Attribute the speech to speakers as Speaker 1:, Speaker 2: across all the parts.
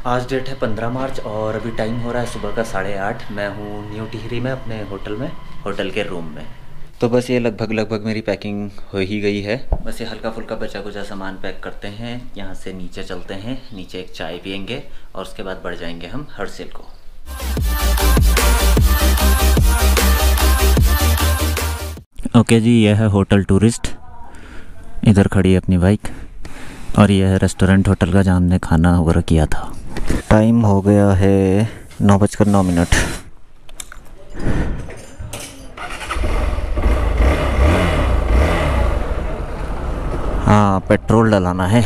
Speaker 1: आज डेट है 15 मार्च और अभी टाइम हो रहा है सुबह का 8:30। मैं हूँ न्यू टिहरी में अपने होटल में, होटल के रूम में। तो बस ये लगभग मेरी पैकिंग हो ही गई है। बस ये हल्का फुल्का बचा कुचा सामान पैक करते हैं, यहाँ से नीचे चलते हैं, नीचे एक चाय पियेंगे और उसके बाद बढ़ जाएंगे हम हर्षिल को। ओके जी, यह है होटल टूरिस्ट। इधर खड़ी है अपनी बाइक और यह है रेस्टोरेंट होटल का जहाँ हमने खाना वगैरह किया था। टाइम हो गया है 9:09। हाँ, पेट्रोल डलाना है।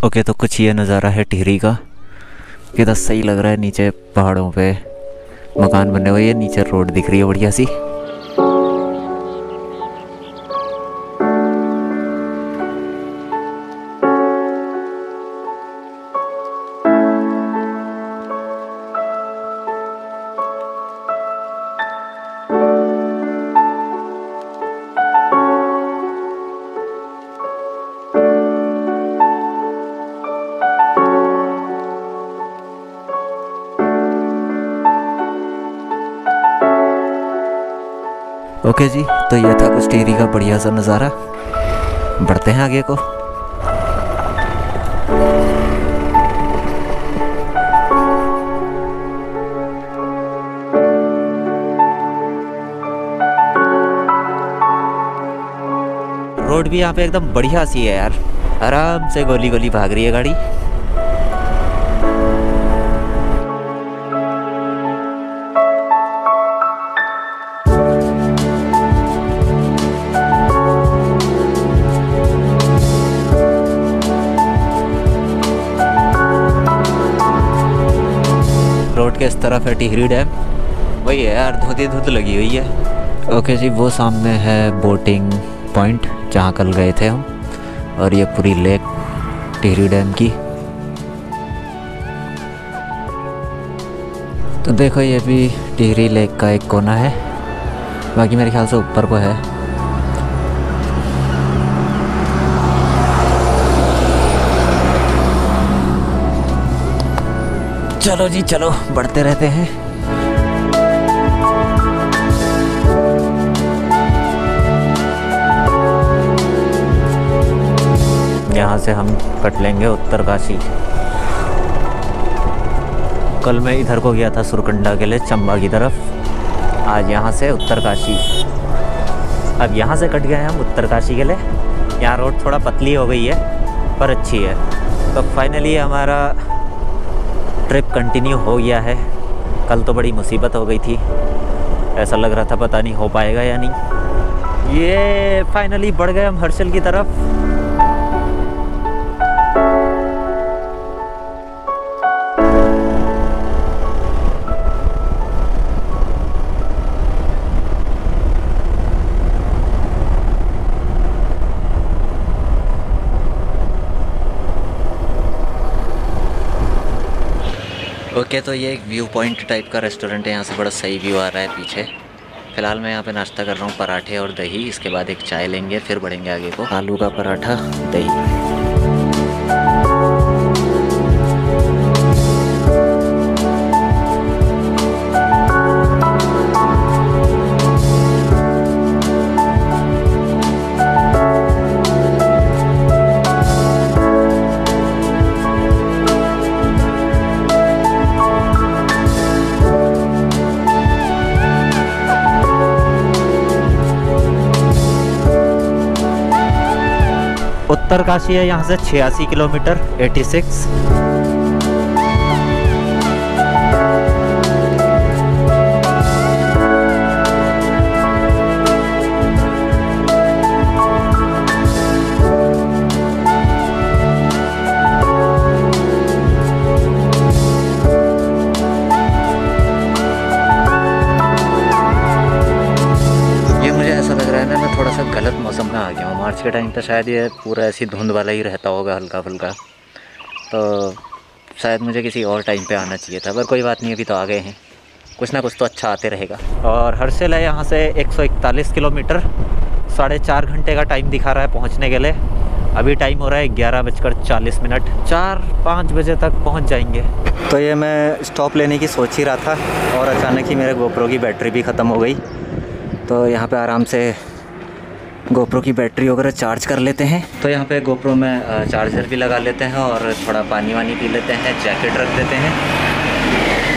Speaker 1: ओके, तो कुछ ये नज़ारा है टिहरी का। कितना सही लग रहा है, नीचे पहाड़ों पे मकान बने हुए हैं, नीचे रोड दिख रही है बढ़िया सी। ओके जी, तो ये था कुछ टिहरी का बढ़िया सा नज़ारा। बढ़ते हैं आगे को। रोड भी यहाँ पे एकदम बढ़िया सी है यार, आराम से गोली गोली भाग रही है गाड़ी। रोड के इस तरफ है टिहरी डैम। वही है यार, धुंध धुंध लगी हुई है। ओके जी, वो सामने है बोटिंग पॉइंट जहाँ कल गए थे हम, और ये पूरी लेक टिहरी डैम की। तो देखो, ये भी टिहरी लेक का एक कोना है, बाकी मेरे ख्याल से ऊपर को है। चलो जी चलो, बढ़ते रहते हैं। यहाँ से हम कट लेंगे उत्तरकाशी। कल मैं इधर को गया था सुरकंडा के लिए, चंबा की तरफ। आज यहाँ से उत्तरकाशी। अब यहाँ से कट गए हैं हम उत्तरकाशी के लिए। यहाँ रोड थोड़ा पतली हो गई है पर अच्छी है। तो फाइनली हमारा ट्रिप कंटिन्यू हो गया है। कल तो बड़ी मुसीबत हो गई थी, ऐसा लग रहा था पता नहीं हो पाएगा या नहीं। ये फाइनली बढ़ गए हम हर्षिल की तरफ। ओके, तो ये एक व्यू पॉइंट टाइप का रेस्टोरेंट है। यहाँ से बड़ा सही व्यू आ रहा है पीछे। फ़िलहाल मैं यहाँ पे नाश्ता कर रहा हूँ, पराठे और दही। इसके बाद एक चाय लेंगे, फिर बढ़ेंगे आगे को। आलू का पराठा, दही। उत्तरकाशी है यहाँ से 86 किलोमीटर, 86। थोड़ा सा गलत मौसम में आ गया हूँ। मार्च के टाइम पे शायद ये पूरा ऐसी धुंध वाला ही रहता होगा, हल्का फुल्का। तो शायद मुझे किसी और टाइम पे आना चाहिए था, पर कोई बात नहीं, अभी तो आ गए हैं। कुछ ना कुछ तो अच्छा आते रहेगा। और हर्षिल है यहाँ से 141 किलोमीटर। 4.5 घंटे का टाइम दिखा रहा है पहुंचने के लिए। अभी टाइम हो रहा है 11:40। 4-5 बजे तक पहुंच जाएंगे। तो ये मैं स्टॉप लेने की सोच ही रहा था और अचानक ही मेरे गोप्रो की बैटरी भी ख़त्म हो गई। तो यहाँ पे आराम से गोप्रो की बैटरी वगैरह चार्ज कर लेते हैं। तो यहाँ पे गोप्रो में चार्जर भी लगा लेते हैं और थोड़ा पानी वानी पी लेते हैं, जैकेट रख देते हैं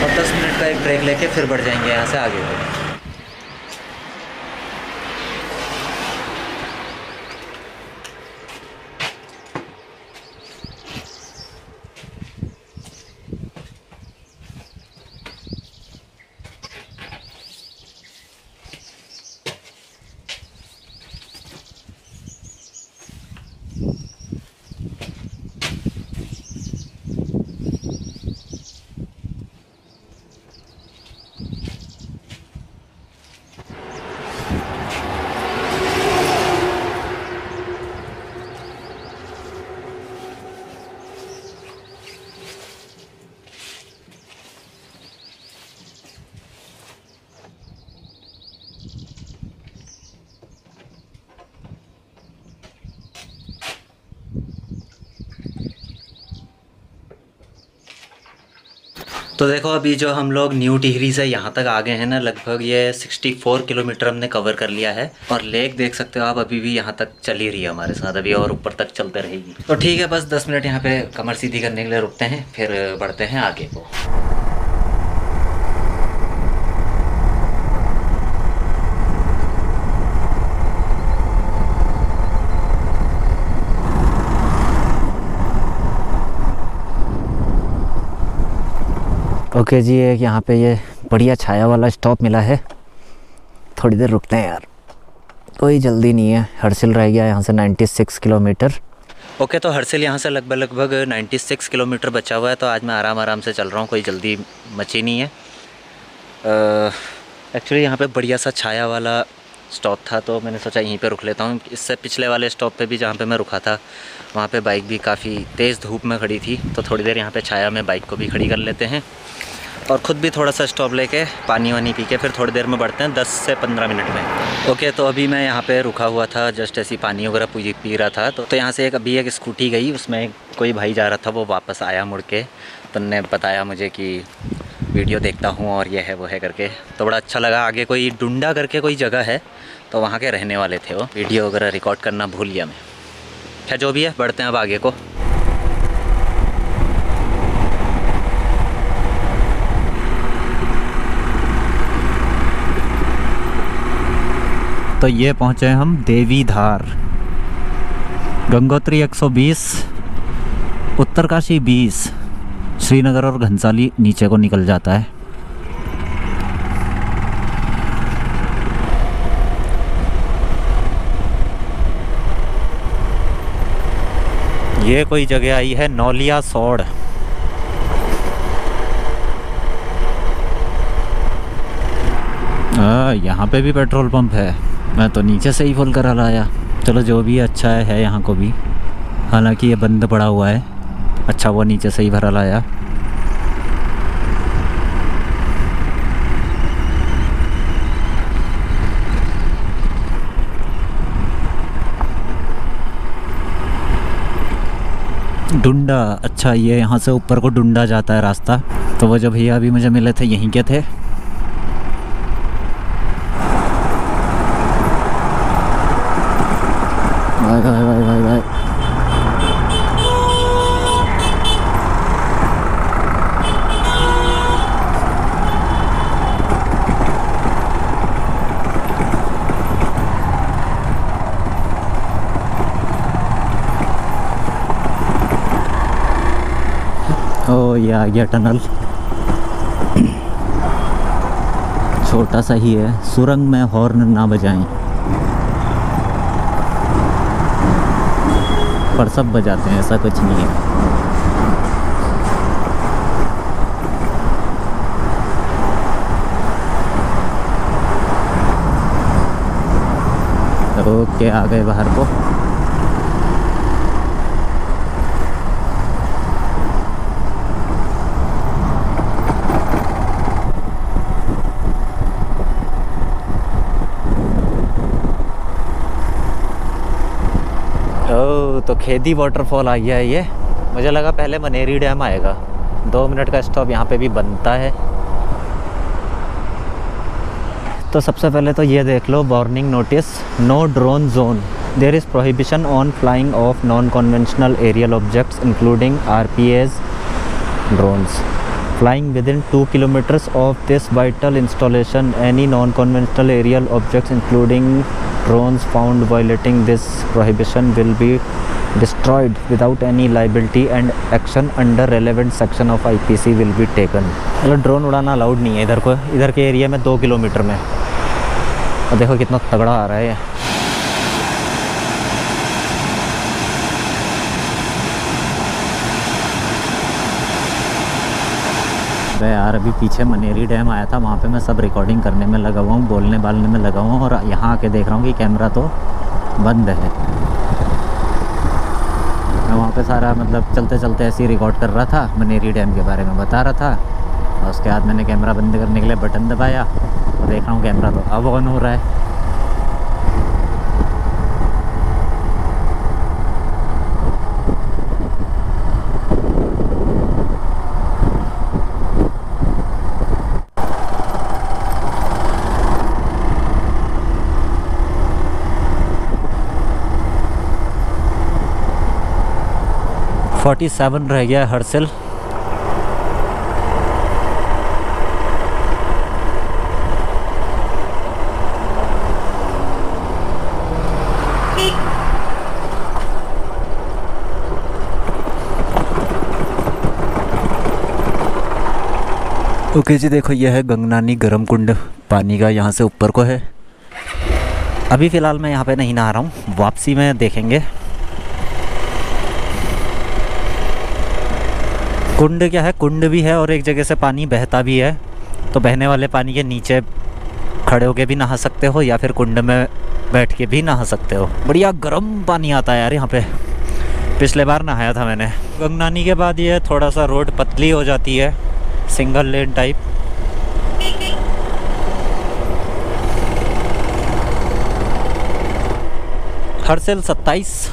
Speaker 1: और 10 मिनट का एक ब्रेक लेके फिर बढ़ जाएंगे यहाँ से आगे को। तो देखो अभी जो हम लोग न्यू टिहरी से यहाँ तक आ गए हैं ना, लगभग ये 64 किलोमीटर हमने कवर कर लिया है। और लेक देख सकते हो आप, अभी भी यहाँ तक चली रही है हमारे साथ अभी और ऊपर तक चलते रहेगी। तो ठीक है, बस 10 मिनट यहाँ पे कमर सीधी करने के लिए रुकते हैं, फिर बढ़ते हैं आगे को। ओके जी, एक यहाँ पे ये बढ़िया छाया वाला स्टॉप मिला है। थोड़ी देर रुकते हैं यार, कोई जल्दी नहीं है। हर्सिल रह गया यहाँ से 96 किलोमीटर। ओके, तो हर्सिल यहाँ से लगभग 96 किलोमीटर बचा हुआ है। तो आज मैं आराम से चल रहा हूँ, कोई जल्दी मची नहीं है। एक्चुअली यहाँ पे बढ़िया सा छाया वाला स्टॉप था तो मैंने सोचा यहीं पे रुक लेता हूँ। इससे पिछले वाले स्टॉप पे भी जहाँ पे मैं रुका था वहाँ पे बाइक भी काफ़ी तेज़ धूप में खड़ी थी, तो थोड़ी देर यहाँ पे छाया में बाइक को भी खड़ी कर लेते हैं और ख़ुद भी थोड़ा सा स्टॉप लेके पानी वानी पी के फिर थोड़ी देर में बढ़ते हैं, 10 से 15 मिनट में। ओके, तो अभी मैं यहाँ पे रुका हुआ था, जस्ट ऐसी पानी वगैरह पी रहा था। तो यहाँ से अभी एक स्कूटी गई, उसमें कोई भाई जा रहा था, वो वापस आया मुड़ के, तो उन्होंने बताया मुझे कि वीडियो देखता हूँ और ये है वो है करके, तो बड़ा अच्छा लगा। आगे कोई डुंडा करके कोई जगह है, तो वहाँ के रहने वाले थे वो। वीडियो वगैरह रिकॉर्ड करना भूल गया मैं। क्या जो भी है, बढ़ते हैं अब आगे को। तो ये पहुँचे हम देवीधार। गंगोत्री 120, उत्तरकाशी 20, श्रीनगर और घनसाली नीचे को निकल जाता है। ये कोई जगह आई है नौलिया सोड़। यहाँ पे भी पेट्रोल पंप है। मैं तो नीचे से ही फुल करा लाया। चलो जो भी अच्छा है यहाँ को भी, हालांकि ये बंद पड़ा हुआ है। अच्छा वो नीचे से ही भरा लाया। डुंडा, अच्छा ये यहाँ से ऊपर को डुंडा जाता है रास्ता। तो वो जो भैया अभी मुझे मिले थे यहीं के थे। भाई भाई भाई भाई भाई ओ ये आ गया टनल। छोटा सा ही है, सुरंग में हॉर्न ना बजाएं, पर सब बजाते हैं, ऐसा कुछ नहीं है। ओके, आ गए बाहर को। तो खेदी वाटरफॉल आ गया है ये। मुझे लगा पहले मनेरी डैम आएगा। 2 मिनट का स्टॉप यहाँ पे भी बनता है। तो सबसे पहले तो ये देख लो, warning notice, no drone zone, there is prohibition on flying of non conventional aerial objects including RPAs drones flying within 2 kilometers of this vital installation. Any non-conventional aerial objects including drones found violating this prohibition will be destroyed without any liability and action under relevant section of IPC will be taken. मतलब drone उड़ाना allowed नहीं है इधर के area में 2 kilometre में। और देखो कितना तगड़ा आ रहा है ये। यार अभी पीछे मनेरी डैम आया था, वहाँ पे मैं सब रिकॉर्डिंग करने में लगा हुआ हूँ, बोलने बालने में लगा हुआ हूँ, और यहाँ आके देख रहा हूँ कि कैमरा तो बंद है। मैं वहाँ पे सारा मतलब चलते चलते ऐसे ही रिकॉर्ड कर रहा था, मनेरी डैम के बारे में बता रहा था, और उसके बाद मैंने कैमरा बंद करने के लिए बटन दबाया और देख रहा हूँ कैमरा तो अब ऑन हो रहा है। 47 रह गया हर्सिल। ओके जी, देखो ये है गंगनानी गर्म कुंड पानी का, यहाँ से ऊपर को है। अभी फ़िलहाल मैं यहाँ पे नहीं नहा रहा हूँ, वापसी में देखेंगे। कुंड क्या है, कुंड भी है और एक जगह से पानी बहता भी है, तो बहने वाले पानी के नीचे खड़े होके भी नहा सकते हो या फिर कुंड में बैठ के भी नहा सकते हो। बढ़िया गर्म पानी आता है यार यहाँ पे। पिछले बार नहाया था मैंने। गंगनानी के बाद ये थोड़ा सा रोड पतली हो जाती है, सिंगल लेन टाइप। हर्सिल 27।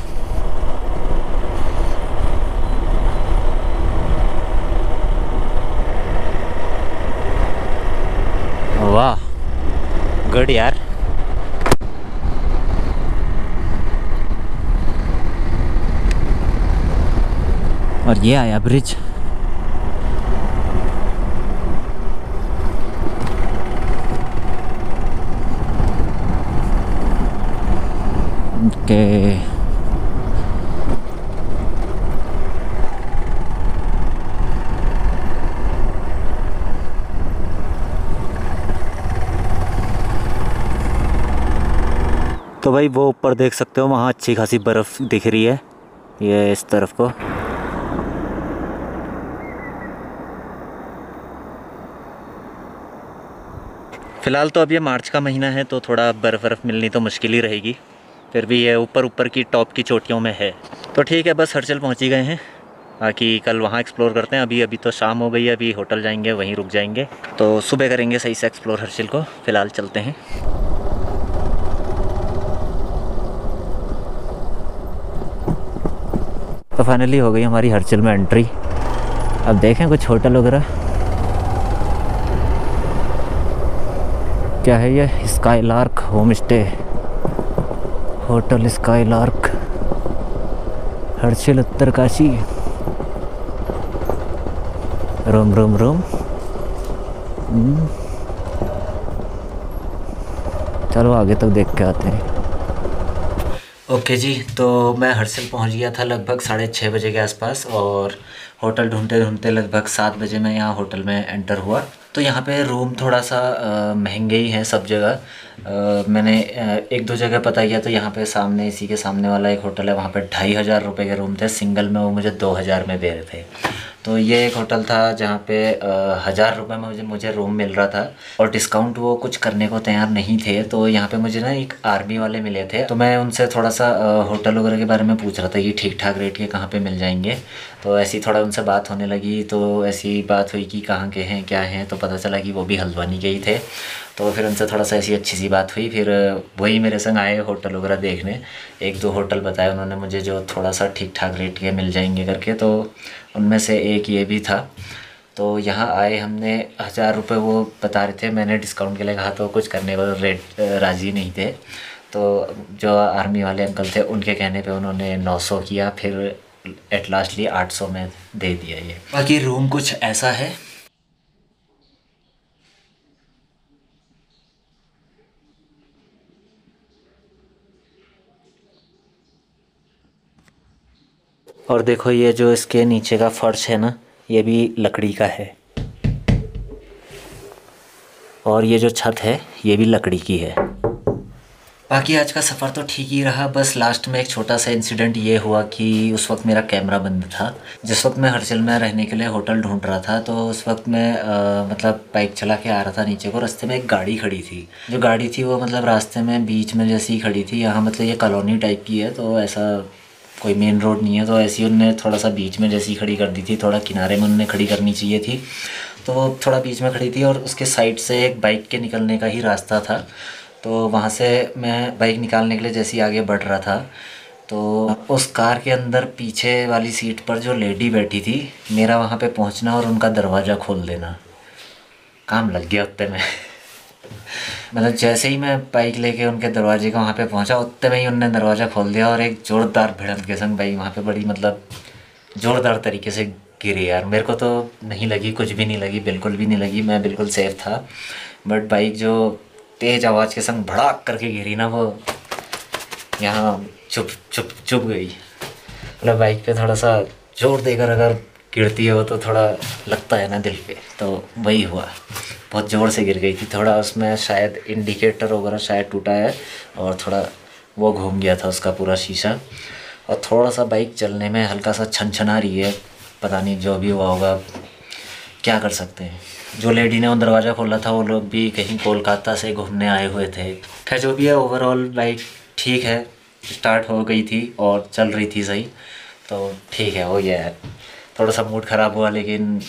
Speaker 1: वाह गुड यार। और ये आया ब्रिज। ओके तो भाई वो ऊपर देख सकते हो, वहाँ अच्छी खासी बर्फ़ दिख रही है, ये इस तरफ को। फ़िलहाल तो अब ये मार्च का महीना है तो थोड़ा बर्फ़ मिलनी तो मुश्किल ही रहेगी, फिर भी ये ऊपर की टॉप की चोटियों में है। तो ठीक है, बस हर्सिल पहुँच ही गए हैं, बाकी कल वहाँ एक्सप्लोर करते हैं। अभी तो शाम हो गई है, अभी होटल जाएंगे, वहीं रुक जाएंगे, तो सुबह करेंगे सही से एक्सप्लोर हर्सिल को। फ़िलहाल चलते हैं। तो फाइनली हो गई हमारी हर्सिल में एंट्री। अब देखें कुछ होटल वगैरह। क्या है ये, skylark home stay, hotel skylark Harsil Uttarkashi. Room चलो आगे तक देख के आते हैं। ओके जी, तो मैं हर्सिल पहुंच गया था लगभग 6:30 बजे के आसपास, और होटल ढूंढते ढूंढते लगभग 7 बजे मैं यहाँ होटल में एंटर हुआ। तो यहाँ पे रूम थोड़ा सा महंगे ही हैं सब जगह। मैंने 1-2 जगह पता किया, तो यहाँ पे सामने, इसी के सामने वाला एक होटल है, वहाँ पे 2500 रुपये के रूम थे, सिंगल में वो मुझे 2000 में दे रहे थे। तो ये एक होटल था जहाँ पे 1000 रुपये में मुझे रूम मिल रहा था, और डिस्काउंट वो कुछ करने को तैयार नहीं थे। तो यहाँ पे मुझे ना एक आर्मी वाले मिले थे, तो मैं उनसे थोड़ा सा होटल वगैरह के बारे में पूछ रहा था कि ठीक ठाक रेट के कहाँ पे मिल जाएंगे। तो ऐसी थोड़ा उनसे बात होने लगी, तो ऐसी बात हुई कि कहाँ के हैं क्या हैं, तो पता चला कि वो भी हल्द्वानी के ही थे। तो फिर उनसे थोड़ा सा ऐसी अच्छी सी बात हुई। फिर वही मेरे संग आए होटल वगैरह देखने, एक दो होटल बताए उन्होंने मुझे जो थोड़ा सा ठीक ठाक रेट के मिल जाएंगे करके, तो उनमें से एक ये भी था। तो यहाँ आए हमने 1000 रुपये वो बता रहे थे, मैंने डिस्काउंट के लिए कहा तो कुछ करने को रेट राज़ी नहीं थे। तो जो आर्मी वाले अंकल थे उनके कहने पे उन्होंने 900 किया, फिर एट लास्टली 800 में दे दिया ये। बाकी रूम कुछ ऐसा है। और देखो ये जो इसके नीचे का फर्श है ना, ये भी लकड़ी का है, और ये जो छत है ये भी लकड़ी की है। बाकी आज का सफ़र तो ठीक ही रहा, बस लास्ट में एक छोटा सा इंसिडेंट ये हुआ कि उस वक्त मेरा कैमरा बंद था। जिस वक्त मैं हर्षिल में रहने के लिए होटल ढूंढ रहा था, तो उस वक्त मैं मतलब बाइक चला के आ रहा था नीचे को, रास्ते में एक गाड़ी खड़ी थी। जो गाड़ी थी वो मतलब रास्ते में बीच में जैसी ही खड़ी थी। यहाँ मतलब ये कॉलोनी टाइप की है, तो ऐसा कोई मेन रोड नहीं है, तो ऐसी उनने थोड़ा सा बीच में जैसी खड़ी कर दी थी। थोड़ा किनारे में उन्होंने खड़ी करनी चाहिए थी, तो वो थोड़ा बीच में खड़ी थी, और उसके साइड से एक बाइक के निकलने का ही रास्ता था। तो वहाँ से मैं बाइक निकालने के लिए जैसे ही आगे बढ़ रहा था, तो उस कार के अंदर पीछे वाली सीट पर जो लेडी बैठी थी, मेरा वहाँ पे पहुँचना और उनका दरवाज़ा खोल देना, काम लग गया उतने में। मतलब जैसे ही मैं बाइक लेके उनके दरवाजे का वहाँ पे पहुँचा, उतने में ही उनने दरवाज़ा खोल दिया, और एक ज़ोरदार भिड़ंत के संग बाइक वहाँ पे बड़ी मतलब ज़ोरदार तरीके से गिरी। यार मेरे को तो नहीं लगी, कुछ भी नहीं लगी, बिल्कुल भी नहीं लगी, मैं बिल्कुल सेफ़ था। बट बाइक जो तेज़ आवाज़ के संग भड़ाक करके गिरी ना, वो यहाँ चुप गई। मतलब बाइक पे थोड़ा सा जोर देकर अगर गिरती है वो तो थोड़ा लगता है ना दिल पे, तो वही हुआ, बहुत ज़ोर से गिर गई थी। थोड़ा उसमें शायद इंडिकेटर वगैरह शायद टूटा है, और थोड़ा वो घूम गया था उसका पूरा शीशा, और थोड़ा सा बाइक चलने में हल्का सा छनछना रही है। पता नहीं जो भी हुआ होगा, क्या कर सकते हैं। जो लेडी ने वो दरवाज़ा खोला था वो लोग भी कहीं कोलकाता से घूमने आए हुए थे। खैर जो भी है, ओवरऑल बाइक ठीक है, स्टार्ट हो गई थी और चल रही थी सही, तो ठीक है हो गया यार। थोड़ा सा मूड ख़राब हुआ, लेकिन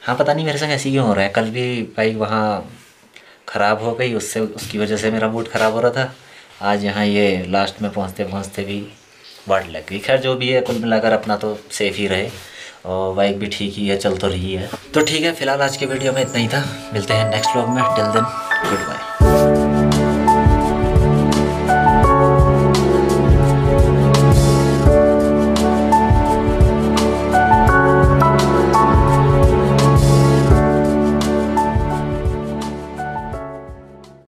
Speaker 1: हाँ पता नहीं मेरे संग ऐसे क्यों हो रहा है। कल भी बाइक वहाँ ख़राब हो गई, उसकी वजह से मेरा मूड ख़राब हो रहा था। आज यहाँ ये लास्ट में पहुँचते पहुँचते भी वाट लग गई। खैर जो भी है, कुल मिलाकर अपना तो सेफ़ ही रहे, और बाइक भी ठीक ही है, चल तो रही है। तो ठीक है, फ़िलहाल आज के वीडियो में इतना ही था। मिलते हैं नेक्स्ट व्लॉग में, टिल देन गुड बाय।